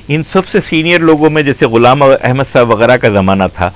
ان سب سے سینئر لوگوں میں جیسے غلام احمد صاحب وغیرہ کا زمانہ تھا،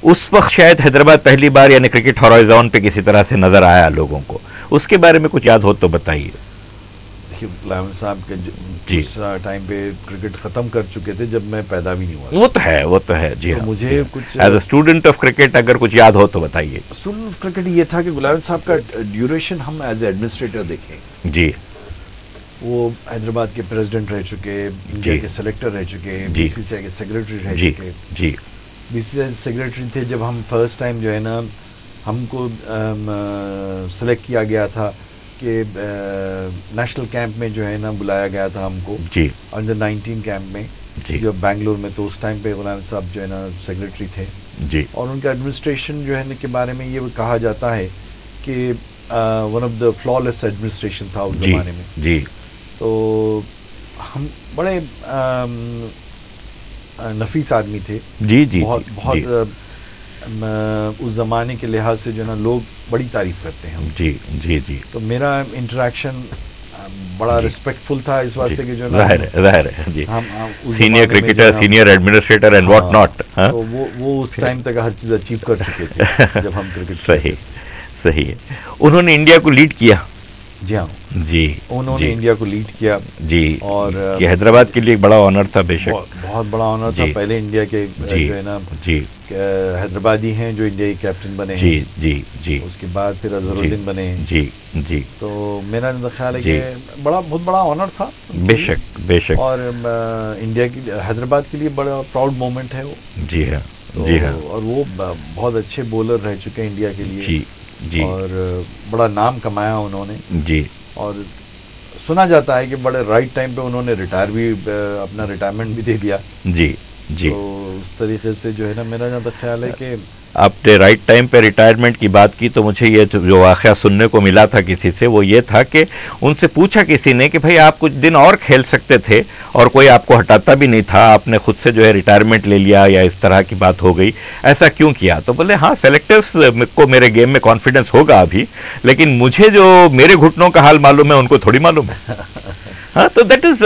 اس وقت شاید حیدرآباد پہلی بار یعنی کرکٹ ہورائزون پہ کسی طرح سے نظر آیا لوگوں کو، اس کے بارے میں کچھ یاد ہو تو بتائیے. دیکھیے غلام صاحب کے جی اس ٹائم پہ کرکٹ ختم کر چکے تھے جب میں پیدا بھی نہیں ہوا. وہ تو ہے جی. مجھے کچھ as a student of cricket اگر کچھ یاد ہو تو بتائیے. اسٹوڈنٹ آف کرکٹ یہ تھا کہ غلام صاحب کا ڈیوریشن ہم ایز اے ایڈمنسٹریٹر دیکھیں. جی وہ حیدرآباد کے پریزیڈنٹ رہ چکے، انڈیا کے سلیکٹر رہ چکے، بی سی سی آئی کے سیکرٹری رہ چکے. جی بی سی سی آئی سیکرٹری تھے جب ہم فرسٹ ٹائم جو ہے نا ہم کو سلیکٹ کیا گیا تھا کہ نیشنل کیمپ میں جو ہے نا بلایا گیا تھا ہم کو. جی انڈر 19 کیمپ میں جو بنگلور میں، تو اس ٹائم پہ غلام صاحب جو ہے نا سیکرٹری تھے. جی اور ان کا ایڈمنسٹریشن جو ہے نا کے بارے میں یہ کہا جاتا ہے کہ one of the flawless administration تھا اس زمانے میں. جی تو ہم بڑے نفیس آدمی تھے. جی جی بہت اس زمانے کے لحاظ سے جو ہے نا لوگ بڑی تعریف کرتے ہیں. جی جی جی تو میرا انٹریکشن بڑا ریسپیکٹفل تھا اس واسطے کہ جو ظاہر ہے جی ہم senior cricketer, senior administrator and what not. تو وہ اس ٹائم تک ہر چیز اچیو کر چکے تھے جب ہم کرکٹ. صحیح ہے. انہوں نے انڈیا کو لیڈ کیا. جی ہاں جی انہوں نے انڈیا کو لیڈ کیا. جی اور یہ حیدرآباد کے لیے ایک بڑا آنر تھا. بے شک بہت بڑا آنر تھا. پہلے انڈیا کے جو ہے نا حیدرآبادی ہیں جو انڈیا کے کیپٹن بنے ہیں. جی جی جی اس کے بعد پھر اظہر الدین بنے ہیں. جی جی تو میرا خیال ہے کہ بہت بڑا آنر تھا. بے شک بے شک. اور انڈیا کی حیدرآباد کے لیے بڑا پراؤڈ مومنٹ ہے وہ. جی ہاں جی ہاں. اور وہ بہت اچھے بولر رہ چکے ہیں انڈیا کے لیے. جی جی. اور بڑا نام کمایا انہوں نے. جی. اور سنا جاتا ہے کہ بڑے رائٹ ٹائم پہ انہوں نے اپنا ریٹائرمنٹ بھی دے دیا. جی جی. تو اس طریقے سے جو ہے نا میرا جہاں تک خیال ہے کہ آپ نے رائٹ ٹائم پہ ریٹائرمنٹ کی بات کی تو مجھے یہ جو واقعہ سننے کو ملا تھا کسی سے، وہ یہ تھا کہ ان سے پوچھا کسی نے کہ بھائی آپ کچھ دن اور کھیل سکتے تھے اور کوئی آپ کو ہٹاتا بھی نہیں تھا، آپ نے خود سے جو ہے ریٹائرمنٹ لے لیا یا اس طرح کی بات ہو گئی، ایسا کیوں کیا؟ تو بولے ہاں سلیکٹرز کو میرے گیم میں کانفیڈنس ہوگا ابھی، لیکن مجھے جو میرے گھٹنوں کا حال معلوم ہے ان کو تھوڑی معلوم ہے. ہاں تو that is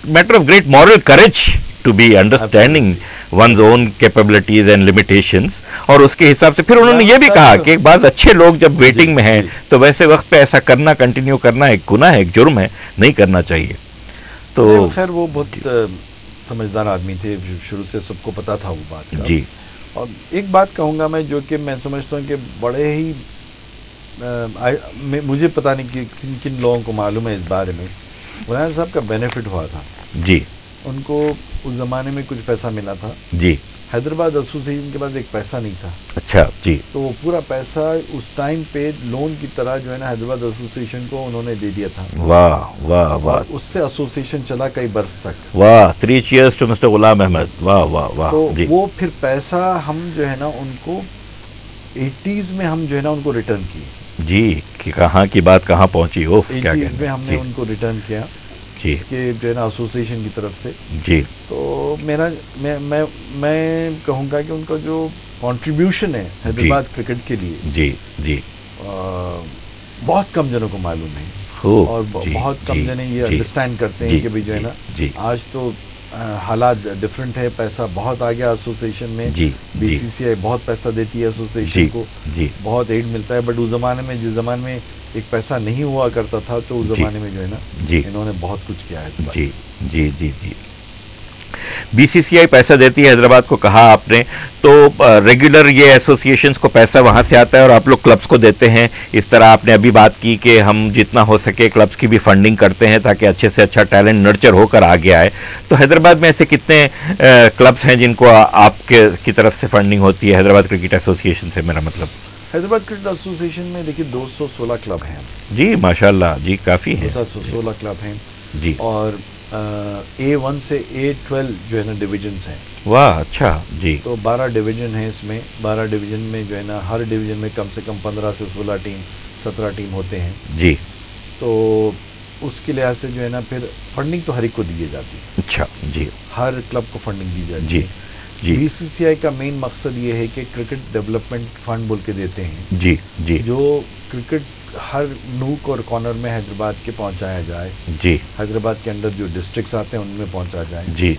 matter of great moral courage to be understanding one's own capabilities and limitations. اور اس کے حساب سے پھر انہوں نے یہ بھی کہا کہ بعض اچھے لوگ جب ویٹنگ میں ہیں تو ویسے وقت پہ ایسا کرنا کنٹینیو کرنا ایک گناہ ہے، ایک جرم ہے، نہیں کرنا چاہیے. تو خیر وہ بہت سمجھدار آدمی تھے، شروع سے سب کو پتا تھا وہ بات کا. جی. اور ایک بات کہوں گا میں جو کہ میں سمجھتا ہوں کہ بڑے ہی مجھے پتہ نہیں کہ کن کن لوگوں کو معلوم ہے اس بارے میں، غلام صاحب کا بینیفٹ ہوا تھا. جی. ان کو اس زمانے میں کچھ پیسہ ملا تھا. جی. حیدرآباد ایسوسیشن کے پاس ایک پیسہ نہیں تھا. اچھا. جی. تو وہ پورا پیسہ اس ٹائم پہ لون کی طرح جو ہے نا حیدرآباد ایسوسیشن کو انہوں نے دے دیا تھا. واہ واہ واہ. اس سے ایسوسیشن چلا کئی برس تک. واہ. 3 cheers to mister Ghulam Ahmad. واہ واہ واہ. تو وہ پھر پیسہ ہم جو ہے نا ان کو 80s میں ہم جو ہے نا ان کو ریٹرن کیے. جی. کہ کہاں کی بات کہاں پہنچی. 80s میں ہم نے ان کو ریٹرن کیا. جی. کہ جو ہے نا ایسوسیشن کی طرف سے. جی. تو میں کہوں گا کہ ان کا جو کنٹریبیوشن ہے حیدرآباد کرکٹ کے لیے، جی جی بہت کم جنوں کو معلوم ہے. اور بہت کم جنے یہ انڈرسٹینڈ کرتے ہیں کہ بھائی جو ہے نا آج تو حالات ڈفرینٹ ہے، پیسہ بہت آ گیا ایسوسیشن میں. بی سی سی آئی بہت پیسہ دیتی ہے ایسوسیشن کو، بہت ایڈ ملتا ہے. بٹ اس زمانے میں جس زمانے میں ایک پیسہ نہیں ہوا کرتا تھا تو اس زمانے میں جو ہے نا انہوں نے بہت کچھ کیا ہے. جی جی جی جی. بی سی سی آئی پیسہ دیتی ہے حیدرآباد کو، کہا آپ نے، تو ریگولر یہ ایسوسیشنز کو پیسہ وہاں سے آتا ہے اور آپ لوگ کلبز کو دیتے ہیں. اس طرح آپ نے ابھی بات کی کہ ہم جتنا ہو سکے کلبز کی بھی فنڈنگ کرتے ہیں تاکہ اچھے سے اچھا ٹیلنٹ نرچر ہو کر آگے آئے. تو حیدرآباد میں ایسے کتنے کلبز ہیں جن کو آپ کی طرف سے فنڈنگ ہوتی ہے حیدرآباد کرکٹ ایسوسیشن سے؟ میرا مطلب حیدرآباد کرکٹ ایسوسیشن میں دیکھیے 216 کلب ہیں. جی ماشاءاللہ. جی کافی ہیں. 216 کلب ہیں. جی. اور A1 سے A12 جو ہے نا ڈویژنز ہیں. واہ. اچھا. جی. تو 12 ڈویژن ہیں اس میں. 12 ڈویژن میں جو ہے نا ہر ڈویژن میں کم سے کم 15 سے 16 ٹیم 17 ٹیم ہوتے ہیں. جی. تو اس کے لحاظ سے جو ہے نا پھر فنڈنگ تو ہر ایک کو دی جاتی ہے. اچھا. جی. ہر کلب کو فنڈنگ دی جاتی ہے. جی. بی سی سی آئی کا مین مقصد یہ ہے کہ کرکٹ ڈیولپمنٹ فنڈ بول کے دیتے ہیں. جی. جی. جو کرکٹ ہر نوک اور کارنر میں حیدرآباد کے پہنچایا جائے. جی. حیدرآباد کے اندر جو ڈسٹرکٹس آتے ہیں ان میں پہنچا جائے. جی.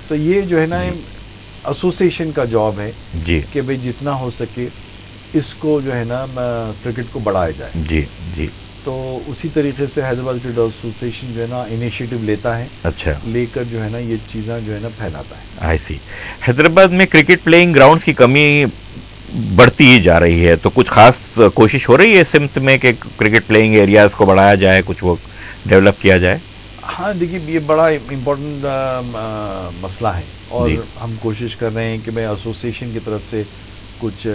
تو یہ جو ہے نا ایسوسیشن کا جاب ہے جی کہ بھئی جتنا ہو سکے اس کو جو ہے نا کرکٹ کو بڑھایا جائے. جی جی. تو اسی طریقے سے حیدرآباد کرکٹ ایسوسیشن جو ہے نا انیشیٹو لیتا ہے, اچھا, لے کر جو ہے نا یہ چیزیں جو ہے نا پھیلاتا ہے. آئی سی. حیدرآباد میں کرکٹ پلیئنگ گراؤنڈز کی کمی بڑھتی ہی جا رہی ہے, تو کچھ خاص کوشش ہو رہی ہے اس سمت میں کہ کرکٹ پلیئنگ ایریاز کو بڑھایا جائے, کچھ وہ ڈیولپ کیا جائے؟ ہاں دیکھیے یہ بڑا امپورٹنٹ مسئلہ ہے, اور ہم کوشش کر رہے ہیں کہ میں ایسوسیشن کی طرف سے کچھ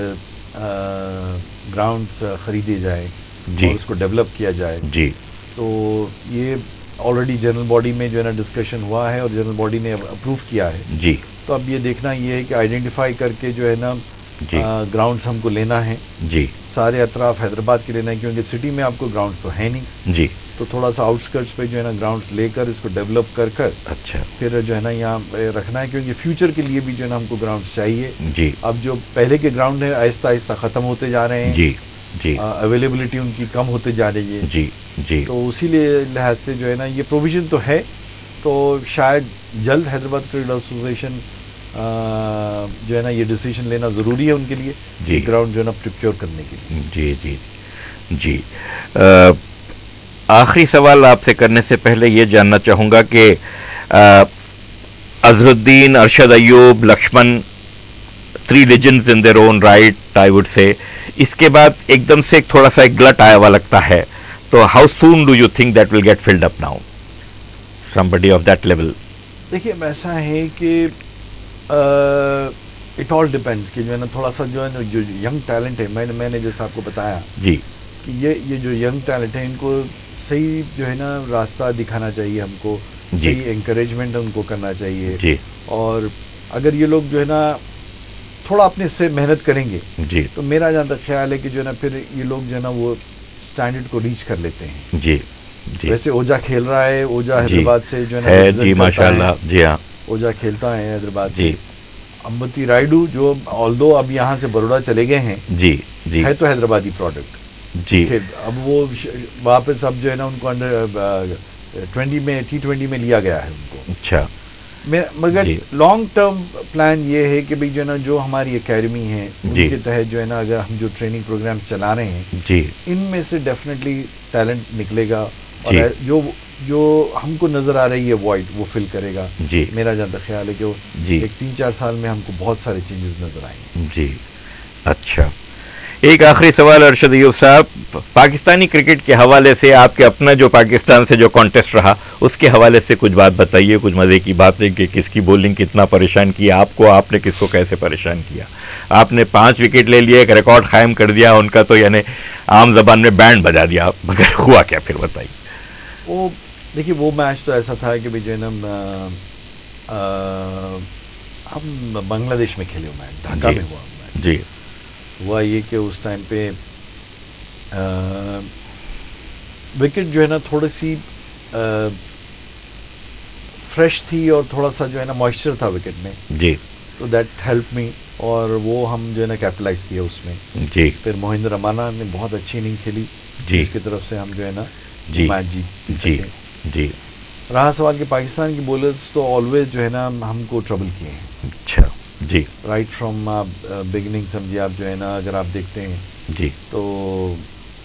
گراؤنڈس خریدے جائے اور اس کو ڈیولپ کیا جائے. جی. تو یہ آلریڈی جنرل باڈی میں جو ہے نا ڈسکشن ہوا ہے اور جنرل باڈی نے اپروو کیا ہے. جی. تو اب یہ دیکھنا یہ ہے کہ آئیڈینٹیفائی کر کے جو ہے نا گراؤنڈس ہم کو لینا ہے. جی. سارے اطراف حیدرآباد کے لینا ہے, کیونکہ سٹی میں آپ کو گراؤنڈس تو ہے نہیں. جی. تو تھوڑا سا آؤٹسکرٹس پہ جو ہے نا گراؤنڈس لے کر اس کو ڈیولپ کر کر اچھا پھر جو ہے نا یہاں رکھنا ہے, کیونکہ فیوچر کے لیے بھی جو ہے نا ہم کو گراؤنڈس چاہیے. جی. اب جو پہلے کے گراؤنڈ ہیں آہستہ آہستہ ختم ہوتے جا رہے ہیں. جی. جی. اویلیبلٹی ان کی کم ہوتے جا رہی ہے. جی. جی. تو اسی لیے لحاظ سے جو ہے نا یہ پروویژن تو ہے, تو شاید جلد حیدرآباد کرکٹ ایسوسیشن جو ہے نا یہ ڈیسیژن لینا ضروری ہے ان کے لیے, جی, گراؤنڈ جو ہے نا پریپیور کرنے کے لیے. جی جی جی. آخری سوال آپ سے کرنے سے پہلے یہ جاننا چاہوں گا کہ Azharuddin, Arshad Ayub, Laxman, 3 legends in their own right I would say, اس کے بعد ایک دم سے ایک تھوڑا سا ایک گلٹ آیا ہوا لگتا ہے, تو how soon do you think that will get filled up now somebody of that level؟ دیکھیے ایسا ہے کہ اٹ آل ڈپینڈس کہ جو ہے نا تھوڑا سا جو ہے نا جو ینگ ٹیلنٹ ہے, میں نے جیسا آپ کو بتایا جی کہ یہ جو ینگ ٹیلنٹ ہے ان کو صحیح جو ہے نا راستہ دکھانا چاہیے ہم کو, صحیح انکریجمنٹ ان کو کرنا چاہیے. جی. اور اگر یہ لوگ جو ہے نا تھوڑا اپنے سے محنت کریں گے جی تو میرا جہاں تک خیال ہے کہ جو ہے نا پھر یہ لوگ جو ہے نا وہ اسٹینڈرڈ کو ریچ کر لیتے ہیں. جی. جی. ویسے اوجا کھیل رہا ہے, اوجا حیدرآباد سے جو ہے نا, جی ماشاء اللہ. جی ہاں, اوجا کھیلتا ہے حیدرآباد. جی. امبتی رائیڈو جو آلدو اب یہاں سے بروڈا چلے گئے ہیں, جی جی, ہے تو حیدرآبادی پروڈکٹ. جی. اب وہ واپس اب جو ہے نا ان کو انڈر 20 میں T20 میں لیا گیا ہے ان کو. اچھا. مگر لانگ ٹرم پلان یہ ہے کہ بھئی جو ہے نا جو ہماری اکیڈمی ہے ان کے تحت جو ہے نا اگر ہم جو ٹریننگ پروگرام چلا رہے ہیں, جی, ان میں سے ڈیفینیٹلی ٹیلنٹ نکلے گا, اور جو ہم کو نظر آ رہی ہے وائڈ وہ فل کرے گا. جی. میرا جہاں تک خیال ہے کہ وہ ایک 3-4 سال میں ہم کو بہت سارے چینجز نظر آئیں گے. جی. اچھا, ایک آخری سوال ارشد ایوب صاحب, پاکستانی کرکٹ کے حوالے سے آپ کے اپنا جو پاکستان سے جو کانٹیسٹ رہا اس کے حوالے سے کچھ بات بتائیے, کچھ مزے کی باتیں کہ کس کی بولنگ کتنا پریشان کیا آپ کو, آپ نے کس کو کیسے پریشان کیا. آپ نے 5 وکٹ لے لیے, ایک ریکارڈ قائم کر دیا ان کا, تو یعنی عام زبان میں بینڈ بجا دیا, مگر ہوا کیا پھر بتائیے. وہ دیکھیے وہ میچ تو ایسا تھا کہ جو ہے نا ہم بنگلہ دیش میں کھیلے ہوئے ہیں, ڈھاکہ میں ہوا میچ. جی. ہوا یہ کہ اس ٹائم پہ وکٹ جو ہے نا تھوڑی سی فریش تھی اور تھوڑا سا جو ہے نا موئسچر تھا وکٹ میں. جی. تو دیٹ ہیلپ می, اور وہ ہم جو ہے نا کیپٹلائز کیا اس میں. جی. پھر مہندر رمانا نے بہت اچھی اننگ کھیلی, جی, اس کی طرف سے ہم جو ہے نا میچ جیت جی. جی. رہا سوال کہ پاکستان کی بولرز تو آلویز جو ہے نا ہم کو ٹربل کیے ہیں. اچھا. جی. رائٹ فرام بگننگ سمجھیے آپ جو ہے نا, اگر آپ دیکھتے ہیں جی تو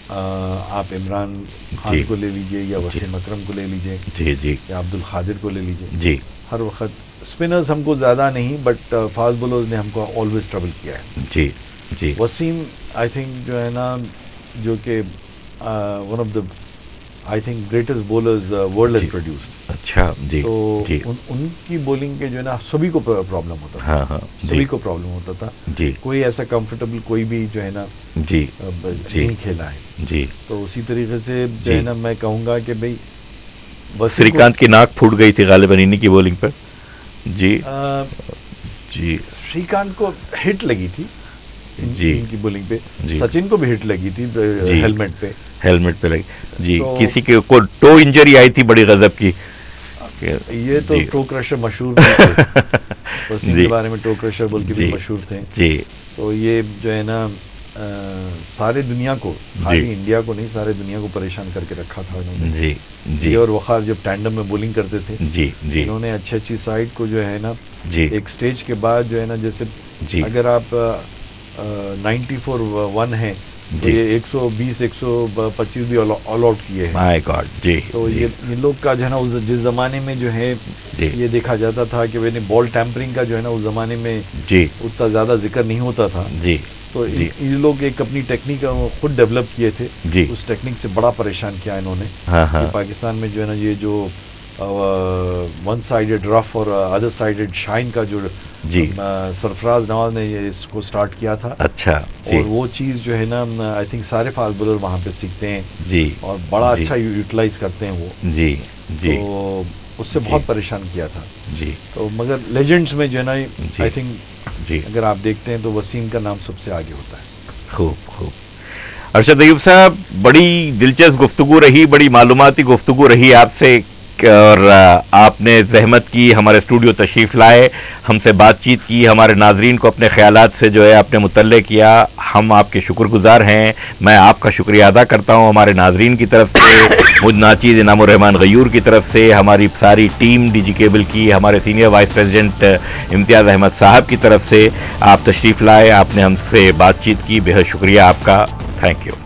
آپ عمران خان کو لے لیجئے یا وسیم اکرم کو لے لیجئے, جی جی, یا عبد القادر کو لے لیجئے. جی. ہر وقت اسپنرز ہم کو زیادہ نہیں, بٹ فاسٹ بولرز نے ہم کو آلویز ٹربل کیا ہے. جی. جی. وسیم آئی تھنک جو ہے نا جو کہ one of the I think greatest bowlers world has produced. اچھا. جی. تو ان کی بولنگ کے جو ہے نا سبھی کو پرابلم ہوتا تھا. ہاں ہاں, سبھی کو پرابلم ہوتا تھا. جی. کوئی ایسا کمفرٹیبل کوئی بھی جو ہے نا جی نہیں کھیلا ہے. جی. تو اسی طریقے سے جو ہے نا میں کہوں گا کہ بھائی سری کانت کی ناک پھوٹ گئی تھی غالباً انہی کی بولنگ پر. جی. جی. سری کانت کو ہٹ لگی تھی جی ان کی بولنگ پہ. سچن کو بھی ہٹ لگی تھی ہیلمٹ پہ لگی. جی. کسی کے کو ٹو انجری آئی تھی بڑی غضب کی. یہ تو ٹو کرشر مشہور تھے, وسیم کے بارے میں ٹو کرشر بول کے بھی مشہور تھے. جی. تو یہ جو ہے نا سارے دنیا کو، خالی انڈیا کو نہیں، سارے دنیا کو پریشان کر کے رکھا تھا انہوں نے. جی اور وقار جب ٹینڈم میں بولنگ کرتے تھے، انہوں نے اچھی سائڈ کو جو ہے نا ایک سٹیج کے بعد جو ہے نا، جیسے اگر آپ 94-1 ہیں تو یہ 120-125 بھی آل آؤٹ کیے ہیں. تو یہ لوگ کا جو ہے نا جس زمانے میں جو ہے یہ دیکھا جاتا تھا کہ بال ٹیمپرنگ کا جو ہے نا اس زمانے میں اتنا زیادہ ذکر نہیں ہوتا تھا. تو یہ لوگ ایک اپنی ٹیکنیک خود ڈیولپ کیے تھے. اس ٹیکنیک سے بڑا پریشان کیا انہوں نے. پاکستان میں جو ہے نا یہ جو ون سائیڈڈ رف اور ادر سائیڈڈ شائن کا جو سرفراز نواز نے یہ اس کو سٹارٹ کیا تھا. اچھا. اور وہ چیز جو ہے نا آئی تھنک سارے فاسٹ بولر وہاں پہ سیکھتے ہیں اور بڑا اچھا یوٹیلائز کرتے ہیں وہ. تو اس سے بہت پریشان کیا تھا. تو مگر لیجنڈز میں جو ہے نا آئی تھنک اگر آپ دیکھتے ہیں تو وسیم کا نام سب سے آگے ہوتا ہے. خوب. ارشد ایوب صاحب، بڑی دلچسپ گفتگو رہی، بڑی معلوماتی گفتگو رہی آپ سے، اور آپ نے زحمت کی، ہمارے اسٹوڈیو تشریف لائے، ہم سے بات چیت کی، ہمارے ناظرین کو اپنے خیالات سے جو ہے آپ نے مطلع کیا. ہم آپ کے شکر گزار ہیں. میں آپ کا شکریہ ادا کرتا ہوں ہمارے ناظرین کی طرف سے، مجھ ناچیز انعام الرحمان غیور کی طرف سے، ہماری ساری ٹیم ڈی جی کیبل کی، ہمارے سینئر وائس پریزیڈنٹ امتیاز احمد صاحب کی طرف سے. آپ تشریف لائے، آپ نے ہم سے بات چیت کی، بے حد شکریہ آپ کا. Thank you.